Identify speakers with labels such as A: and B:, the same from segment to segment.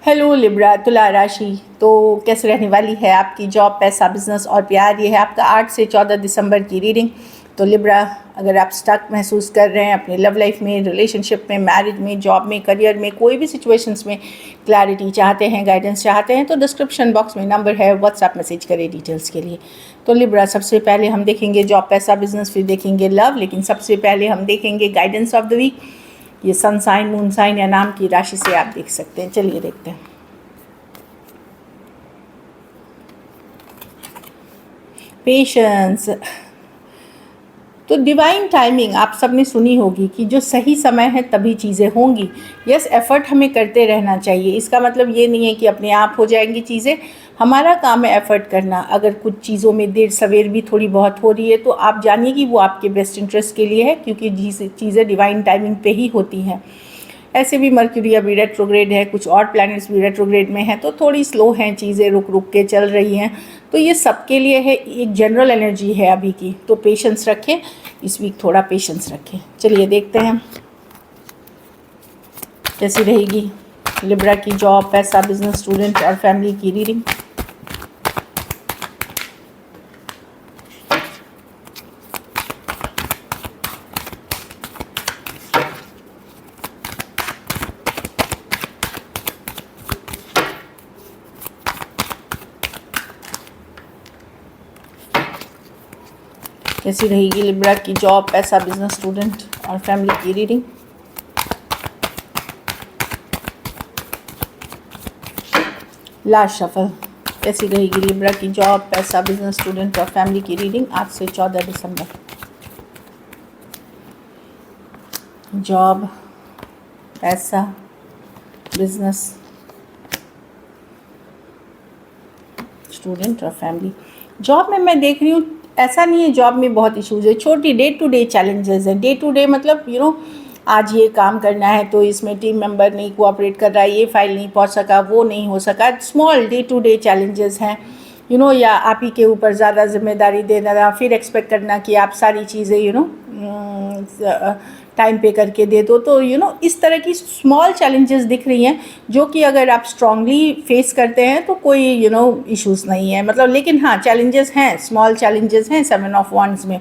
A: Hello Libra तुला राशि। तो कैसे रहने वाली है आपकी जॉब, पैसा, बिजनेस और प्यार। ये है आपका 8 से 14 दिसंबर की रीडिंग। तो लिब्रा, अगर आप स्टक महसूस कर रहे हैं अपनी लव लाइफ में, रिलेशनशिप में, मैरिज में, जॉब में, करियर में, कोई भी सिचुएशंस में क्लैरिटी चाहते हैं, गाइडेंस चाहते हैं, तो डिस्क्रिप्शन बॉक्स में नंबर है, व्हाट्सएप मैसेज करें डिटेल्स के लिए। तो लिब्रा, सबसे पहले हम देखेंगे जॉब, पैसा, बिजनेस, फिर देखेंगे लव, लेकिन सबसे पहले हम देखेंगे गाइडेंस ऑफ द वीक। ये सन साइन, मून साइन या नाम की राशि से आप देख सकते हैं। चलिए देखते हैं। पेशेंस। तो डिवाइन टाइमिंग आप सबने सुनी होगी कि जो सही समय है तभी चीज़ें होंगी। यस, एफ़र्ट हमें करते रहना चाहिए। इसका मतलब ये नहीं है कि अपने आप हो जाएंगी चीज़ें। हमारा काम है एफ़र्ट करना। अगर कुछ चीज़ों में देर सवेर भी थोड़ी बहुत हो रही है तो आप जानिए कि वो आपके बेस्ट इंटरेस्ट के लिए है, क्योंकि चीज़ें डिवाइन टाइमिंग पे ही होती हैं। ऐसे भी मर्क्यूरी अभी रेट्रोग्रेड है, कुछ और प्लैनेट्स भी रेट्रोग्रेड में हैं, तो थोड़ी स्लो हैं चीज़ें, रुक रुक के चल रही हैं। तो ये सबके लिए है, एक जनरल एनर्जी है अभी की। तो पेशेंस रखें, इस वीक थोड़ा पेशेंस रखें। चलिए देखते हैं कैसी रहेगी लिब्रा की जॉब, पैसा, बिजनेस, स्टूडेंट और फैमिली की रीडिंग। कैसी रहेगी लिब्रा की जॉब, पैसा, बिजनेस, स्टूडेंट और फैमिली की रीडिंग। Last shuffle. कैसी रहेगी लिब्रा की जॉब, पैसा, बिजनेस, स्टूडेंट और फैमिली की रीडिंग 8 से 14 दिसंबर। जॉब, पैसा, बिजनेस, स्टूडेंट और फैमिली। जॉब में मैं देख रही हूँ, ऐसा नहीं है जॉब में बहुत इश्यूज़ है, छोटी डे टू डे चैलेंजेस हैं। डे टू डे मतलब आज ये काम करना है तो इसमें टीम मेंबर नहीं कोऑपरेट कर रहा है, ये फाइल नहीं पहुंच सका, वो नहीं हो सका। Small day to day challenges हैं या आप ही के ऊपर ज़्यादा जिम्मेदारी देना, फिर एक्सपेक्ट करना कि आप सारी चीज़ें टाइम पे करके दे दो। तो इस तरह की स्मॉल चैलेंजेस दिख रही हैं, जो कि अगर आप स्ट्रांगली फेस करते हैं तो कोई इश्यूज़ नहीं है, मतलब। लेकिन हाँ, चैलेंजेस हैं, स्मॉल चैलेंजेस हैं 7 ऑफ वांड्स में।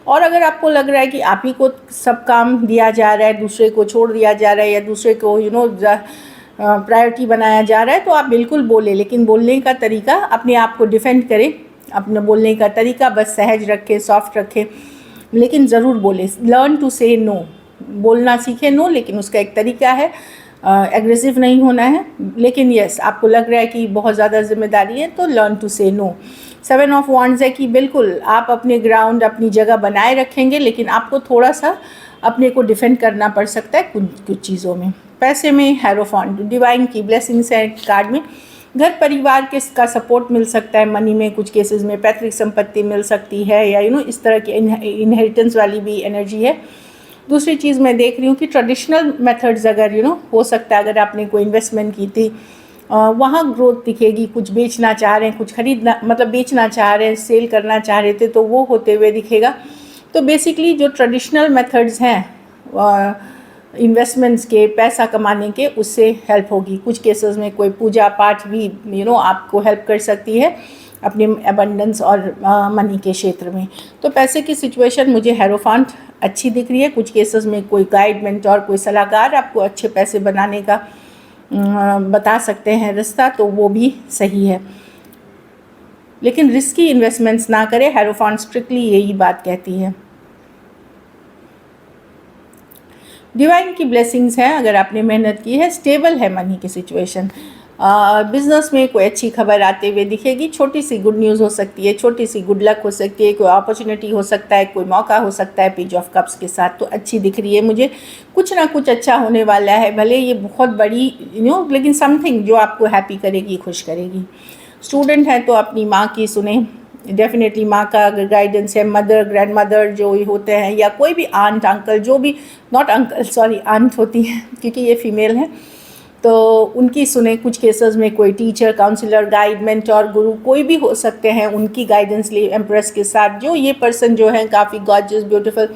A: और अगर आपको लग रहा है कि आप ही को सब काम दिया जा रहा है, दूसरे को छोड़ दिया जा रहा है, या दूसरे को प्रायोरिटी बनाया जा रहा है, तो आप बिल्कुल बोलें, लेकिन बोलने का तरीका, अपने आप को डिफेंड करें। अपने बोलने का तरीका बस सहज रखें, सॉफ्ट रखें, लेकिन ज़रूर बोलें। लर्न टू से नो, बोलना सीखें नो, लेकिन उसका एक तरीका है, एग्रेसिव नहीं होना है। लेकिन यस, आपको लग रहा है कि बहुत ज़्यादा जिम्मेदारी है, तो लर्न टू से नो। 7 ऑफ वांड्स है कि बिल्कुल आप अपने ग्राउंड, अपनी जगह बनाए रखेंगे, लेकिन आपको थोड़ा सा अपने को डिफेंड करना पड़ सकता है कुछ चीज़ों में। पैसे में हेरोफॉन्ट, डिवाइन की ब्लेसिंग्स है कार्ड में। घर परिवार के का सपोर्ट मिल सकता है, मनी में कुछ केसेस में पैतृक संपत्ति मिल सकती है, या इस तरह की इनहेरिटेंस वाली भी एनर्जी है। दूसरी चीज़ मैं देख रही हूँ कि ट्रेडिशनल मेथड्स अगर हो सकता है, अगर आपने कोई इन्वेस्टमेंट की थी वहाँ ग्रोथ दिखेगी। कुछ बेचना चाह रहे हैं, कुछ खरीदना, मतलब बेचना चाह रहे हैं, सेल करना चाह रहे थे, तो वो होते हुए दिखेगा। तो बेसिकली जो ट्रेडिशनल मेथड्स हैं इन्वेस्टमेंट्स के, पैसा कमाने के, उससे हेल्प होगी। कुछ केसेस में कोई पूजा पाठ भी आपको हेल्प कर सकती है अपने एबंडेंस और मनी के क्षेत्र में। तो पैसे की सिचुएशन मुझे हेरोफांट अच्छी दिख रही है। कुछ केसेस में कोई गाइड, मेंटोर, कोई सलाहकार आपको अच्छे पैसे बनाने का बता सकते हैं रास्ता, तो वो भी सही है। लेकिन रिस्की इन्वेस्टमेंट्स ना करें, हेरोफांट स्ट्रिक्टली यही बात कहती है। डिवाइन की ब्लेसिंग्स हैं, अगर आपने मेहनत की है, स्टेबल है मनी की सिचुएशन। बिजनेस में कोई अच्छी खबर आते हुए दिखेगी, छोटी सी गुड न्यूज़ हो सकती है, छोटी सी गुड लक हो सकती है, कोई अपॉर्चुनिटी हो सकता है, कोई मौका हो सकता है पेज ऑफ कप्स के साथ। तो अच्छी दिख रही है मुझे, कुछ ना कुछ अच्छा होने वाला है, भले ये बहुत बड़ी लेकिन समथिंग जो आपको हैप्पी करेगी, खुश करेगी। स्टूडेंट है तो अपनी माँ की सुने, डेफिनेटली माँ का अगर गाइडेंस है, मदर, ग्रैंड मदर जो होते हैं, या कोई भी आंट, अंकल, जो भी, नॉट अंकल सॉरी, आंट होती हैं क्योंकि ये फीमेल है, तो उनकी सुने। कुछ केसेस में कोई टीचर, काउंसलर, गाइड, मेंटोर, गुरु कोई भी हो सकते हैं, उनकी गाइडेंस लिए एम्प्रेस के साथ। जो ये पर्सन जो है काफ़ी गॉर्जियस, ब्यूटीफुल,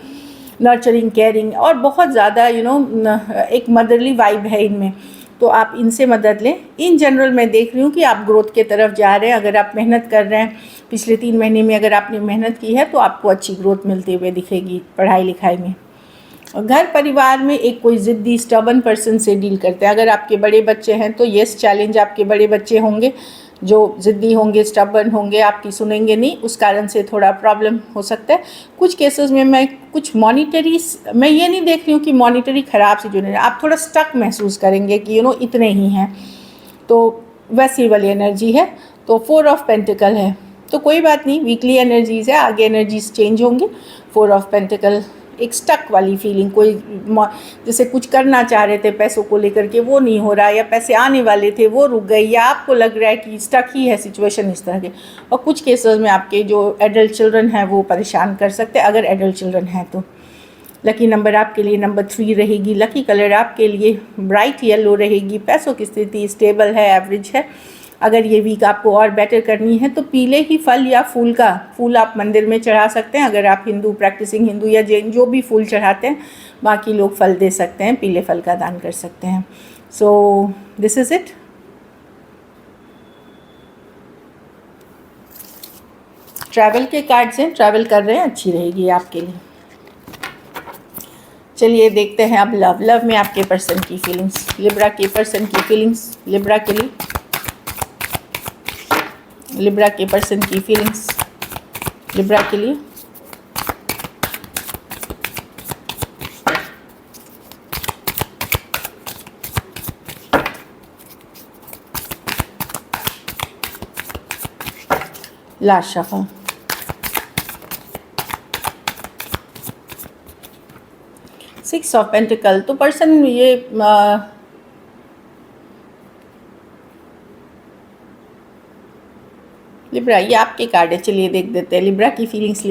A: नर्चरिंग, केयरिंग और बहुत ज़्यादा एक मदरली वाइब है इनमें। तो आप इनसे मदद लें। इन जनरल मैं देख रही हूँ कि आप ग्रोथ के तरफ जा रहे हैं। अगर आप मेहनत कर रहे हैं, पिछले 3 महीने में अगर आपने मेहनत की है तो आपको अच्छी ग्रोथ मिलती हुई दिखेगी पढ़ाई लिखाई में। और घर परिवार में एक कोई ज़िद्दी स्टबन पर्सन से डील करते हैं। अगर आपके बड़े बच्चे हैं तो येस चैलेंज आपके बड़े बच्चे होंगे जो ज़िद्दी होंगे, स्टबन होंगे, आपकी सुनेंगे नहीं, उस कारण से थोड़ा प्रॉब्लम हो सकता है। कुछ केसेस में मैं कुछ मॉनिटरी, मैं ये नहीं देख रही हूँ कि मॉनिटरी ख़राब से जुड़े, आप थोड़ा स्टक महसूस करेंगे कि इतने ही हैं, तो वैसी वाली एनर्जी है। तो 4 ऑफ पेंटिकल है, तो कोई बात नहीं, वीकली एनर्जीज़ है, आगे एनर्जीज चेंज होंगे। 4 ऑफ पेंटिकल एक स्टक वाली फीलिंग, कोई जैसे कुछ करना चाह रहे थे पैसों को लेकर के वो नहीं हो रहा, या पैसे आने वाले थे वो रुक गए, या आपको लग रहा है कि स्टक ही है सिचुएशन इस तरह के। और कुछ केसेस में आपके जो एडल्ट चिल्ड्रन हैं वो परेशान कर सकते हैं, अगर एडल्ट चिल्ड्रन हैं तो। लकी नंबर आपके लिए नंबर 3 रहेगी। लकी कलर आपके लिए ब्राइट येलो रहेगी। पैसों की स्थिति स्टेबल है, एवरेज है। अगर ये वीक आपको और बेटर करनी है तो पीले ही फल या फूल आप मंदिर में चढ़ा सकते हैं। अगर आप हिंदू, प्रैक्टिसिंग हिंदू या जैन जो भी फूल चढ़ाते हैं, बाकी लोग फल दे सकते हैं, पीले फल का दान कर सकते हैं। So this is it. Travel के कार्ड्स हैं, ट्रैवल कर रहे हैं, अच्छी रहेगी आपके लिए। चलिए देखते हैं अब लव में आपके पर्सन की फीलिंग्स, लिब्रा के पर्सन की फीलिंग्स, लिब्रा के लिए, लिब्रा के पर्सन की फीलिंग्स, लिब्रा के लिए। Last shuffle, six of pentacle. तो पर्सन ये लिब्रा, ये आपके कार्ड है, चलिए देख देते हैं लिब्रा की फीलिंग्स,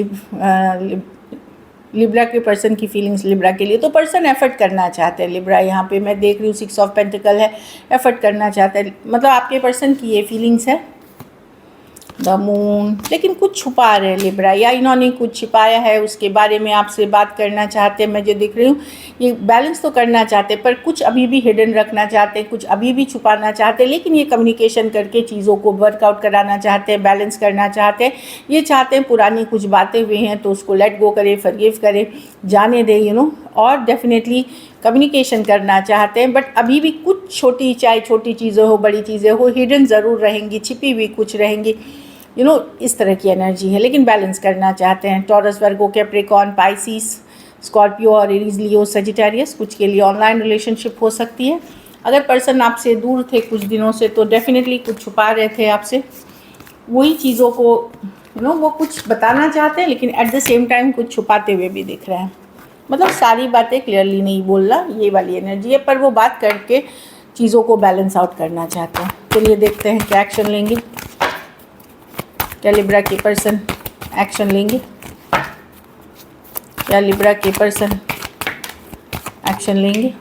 A: लिब्रा के पर्सन की फीलिंग्स लिब्रा के लिए। तो पर्सन एफर्ट करना चाहते हैं लिब्रा, यहाँ पे मैं देख रही हूँ 6 ऑफ पेंटिकल है, एफर्ट करना चाहते हैं, मतलब आपके पर्सन की ये फीलिंग्स है। द मून, लेकिन कुछ छुपा रहे हैं लिब्रा, या इन्होंने कुछ छिपाया है, उसके बारे में आपसे बात करना चाहते हैं। मैं जो देख रही हूँ ये बैलेंस तो करना चाहते हैं, पर कुछ अभी भी हिडन रखना चाहते हैं, कुछ अभी भी छुपाना चाहते हैं, लेकिन ये कम्युनिकेशन करके चीज़ों को वर्कआउट कराना चाहते हैं, बैलेंस करना चाहते हैं। ये चाहते हैं पुरानी कुछ बातें हुई हैं तो उसको लेट गो करें, फॉरगिव करें, जाने दें, और डेफिनेटली कम्युनिकेशन करना चाहते हैं। बट अभी भी कुछ छोटी, चाहे छोटी चीज़ें हो, बड़ी चीज़ें हो, हिडन ज़रूर रहेंगी, छिपी हुई कुछ रहेंगी, इस तरह की एनर्जी है, लेकिन बैलेंस करना चाहते हैं। टॉरस, वर्गो, कैप्रिकॉर्न, पाइसिस, स्कॉर्पियो और एरीज, लियो, सजिटेरियस। कुछ के लिए ऑनलाइन रिलेशनशिप हो सकती है। अगर पर्सन आपसे दूर थे कुछ दिनों से तो डेफिनेटली कुछ छुपा रहे थे आपसे, वही चीज़ों को वो कुछ बताना चाहते हैं, लेकिन एट द सेम टाइम कुछ छुपाते हुए भी दिख रहे हैं। मतलब सारी बातें क्लियरली नहीं बोलना, ये वाली एनर्जी है, पर वो बात करके चीज़ों को बैलेंस आउट करना चाहते हैं। चलिए देखते हैं क्या एक्शन लेंगे, क्या लिब्रा के पर्सन एक्शन लेंगे, क्या लिब्रा के पर्सन एक्शन लेंगे।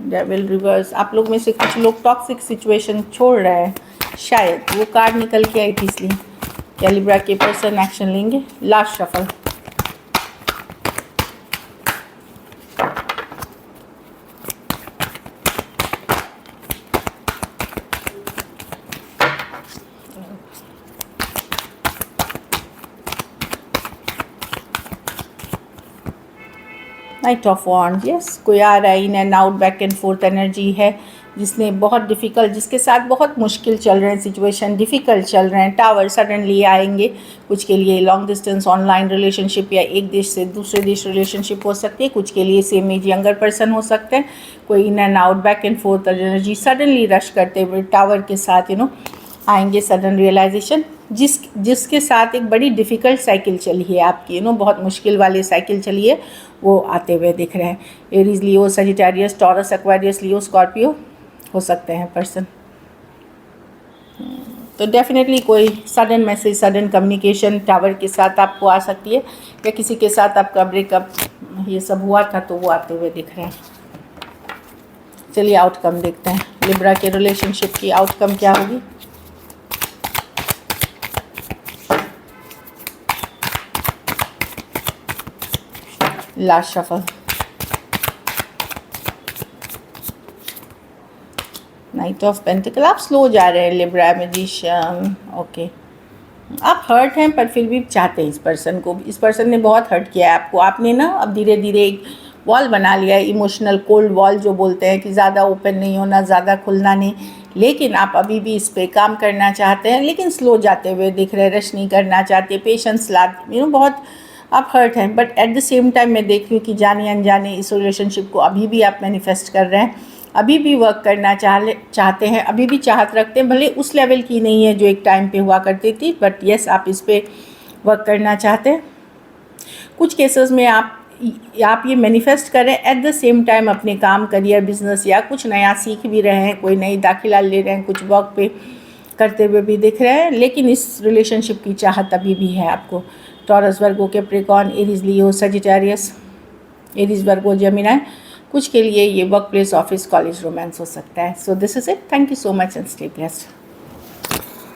A: डेविल रिवर्स, आप लोग में से कुछ लोग टॉक्सिक सिचुएशन छोड़ रहे हैं, शायद वो कार्ड निकल के आई थी इसलिए। क्या लिब्रा के पर्सन एक्शन लेंगे। Last shuffle, night of wands. Yes, कोई आ रहा है, in and out, back and fourth energy है, जिसने बहुत डिफ़िकल्ट, जिसके साथ बहुत मुश्किल चल रहे हैं, सिचुएशन डिफ़िकल्ट चल रहे हैं। टावर सडनली आएंगे, कुछ के लिए लॉन्ग डिस्टेंस ऑनलाइन रिलेशनशिप या एक देश से दूसरे देश रिलेशनशिप हो सकती है, कुछ के लिए सेम एज यंगर पर्सन हो सकते हैं। कोई in and out, back and fourth energy suddenly rush करते हुए टावर के साथ आएंगे, सडन रियलाइजेशन, जिसके साथ एक बड़ी डिफ़िकल्ट साइकिल चली है आपकी, बहुत मुश्किल वाली साइकिल चली है, वो आते हुए दिख रहे हैं। एरीज, लियो, सजिटेरियस, टॉरस, एक्वेरियस, लियो, स्कॉर्पियो हो सकते हैं पर्सन। तो डेफिनेटली कोई sudden message, sudden communication tower के साथ आपको आ सकती है, या किसी के साथ आपका ब्रेकअप ये सब हुआ था तो वो आते हुए दिख रहे हैं। चलिए आउटकम देखते हैं, लिब्रा के रिलेशनशिप की आउटकम क्या होगी। Last shuffle, night of pentacle, आप स्लो जा रहे हैं लिब्रा, मैजिशियन, ओके। आप हर्ट हैं पर फिर भी चाहते हैं इस पर्सन को, इस पर्सन ने बहुत हर्ट किया है आपको, आपने ना अब धीरे धीरे एक वॉल बना लिया है, इमोशनल कोल्ड वॉल जो बोलते हैं कि ज़्यादा ओपन नहीं होना, ज़्यादा खुलना नहीं, लेकिन आप अभी भी इस पे काम करना चाहते हैं, लेकिन स्लो जाते हुए दिख रहे हैं, रश नहीं करना चाहते, पेशेंस ला, बहुत आप हर्ट हैं, but at the same time मैं देख रही हूँ कि जाने अनजाने इस रिलेशनशिप को अभी भी आप मैनिफेस्ट कर रहे हैं, अभी भी वर्क करना चाहते हैं, अभी भी चाहत रखते हैं, भले उस लेवल की नहीं है जो एक टाइम पे हुआ करती थी, बट येस आप इस पे वर्क करना चाहते हैं। कुछ केसेस में आप ये मैनिफेस्ट करें, एट द सेम टाइम अपने काम, करियर, बिजनेस या कुछ नया सीख भी रहे हैं, कोई नई दाखिला ले रहे हैं, कुछ वर्क पे करते हुए भी दिख रहे हैं, लेकिन इस रिलेशनशिप की चाहत अभी भी है आपको। टॉरस, वर्गो, कैप्रिकॉर्न, एरीज, लियो, सजिटेरियस, एरीज, वर्गो, जेमिनी, कुछ के लिए ये work place, office, college romance हो सकता है। So this is it, thank you so much and stay blessed.